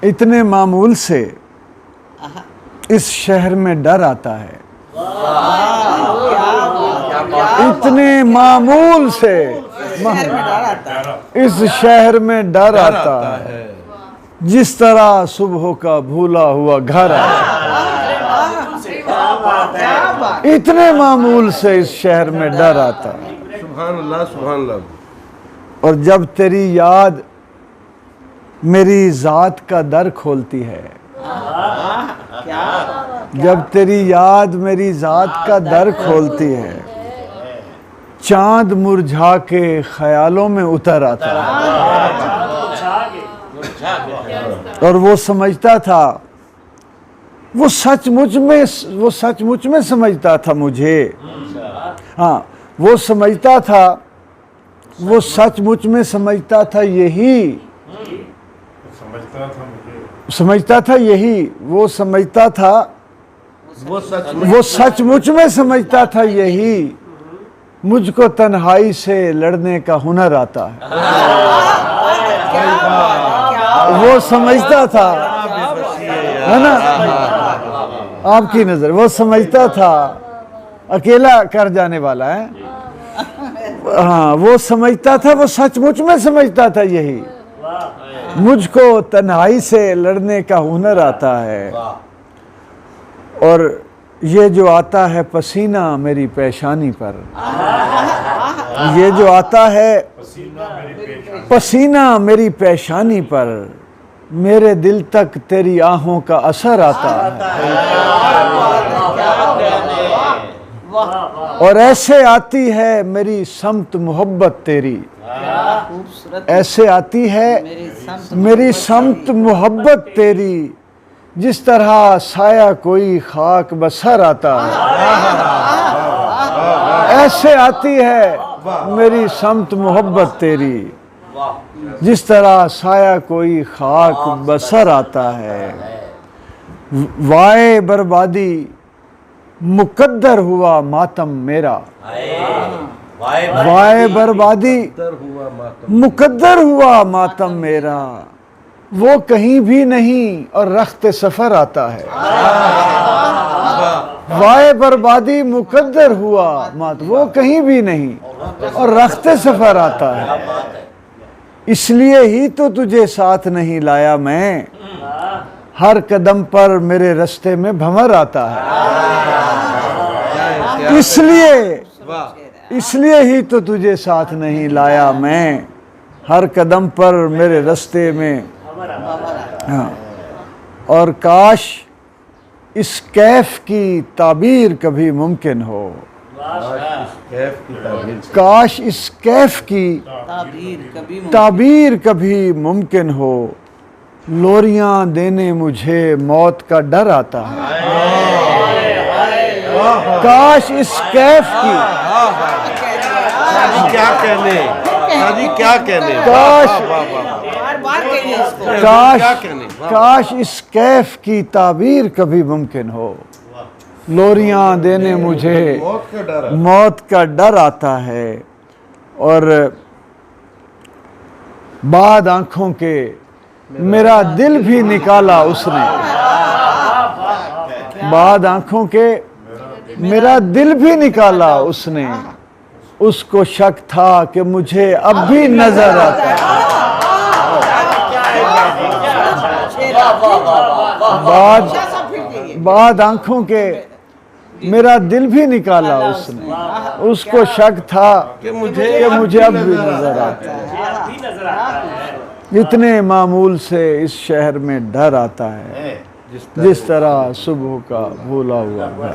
इतने मामूल से इस शहर में डर आता है। इतने मामूल से इस शहर में डर आता है, जिस तरह सुबह का भूला हुआ घर आता है। इतने मामूल से इस शहर में डर आता है। सुभान अल्लाह, सुभान अल्लाह। और जब तेरी याद मेरी जात का दर खोलती है, जब तेरी याद मेरी जात का दर खोलती है, चांद मुरझा के ख्यालों में उतर आता है। और वो समझता था, वो सचमुच में समझता था मुझे। हाँ, वो समझता था, वो सचमुच में समझता था यही, समझता था यही, वो समझता था, वो सचमुच में समझता था यही, मुझको तन्हाई से लड़ने का हुनर आता है। वो समझता था, है ना, आपकी नजर, वो समझता था अकेला कर जाने वाला है। हाँ, वो समझता था, वो सचमुच में समझता था यही, मुझको तन्हाई से लड़ने का हुनर आता है। और ये जो आता है पसीना मेरी पेशानी पर, ये जो आता है पसीना मेरी पेशानी पर, मेरे दिल तक तेरी आहों का असर आता है। और ऐसे आती है मेरी समत मोहब्बत तेरी, ऐसे आती है मेरी समत मोहब्बत तेरी, जिस तरह साया कोई खाक बसर आता है। ऐसे आती है मेरी समत मोहब्बत तेरी, जिस तरह साया कोई खाक बसर आता है। वाए बर्बादी मुकद्दर हुआ मातम मेरा, वाए बर्बादी मुकद्दर हुआ मातम मेरा, वो कहीं भी नहीं और रख्त सफर आता है। वाए बर्बादी मुकद्दर हुआ मात, वो कहीं भी नहीं और रख्त सफर आता है। इसलिए ही तो तुझे साथ नहीं लाया मैं, हर कदम पर मेरे रास्ते में भंवर आता है। इसलिए ही तो तुझे साथ नहीं लाया मैं, हर कदम पर मेरे रास्ते में। हाँ, और काश इस कैफ की ताबीर कभी मुमकिन हो, काश इस कैफ की ताबीर कभी मुमकिन हो, लोरियां देने मुझे मौत का डर आता है। काश इस कैफ की, क्या कहने, क्या कहने, काश इस कैफ की ताबीर कभी मुमकिन हो, लोरियां देने मुझे मौत का डर आता है। और बाद आंखों के मेरा दिल भी निकाला उसने, बाद आंखों के मेरा दिल भी निकाला उसने, उसको शक था कि मुझे अब भी नजर आता है। बाद आंखों के मेरा दिल भी निकाला उसने, उसको शक था कि मुझे अब भी नजर आता है। इतने मामूल से इस शहर में डर आता है, जिस तरह सुबह का भूला हुआ घर।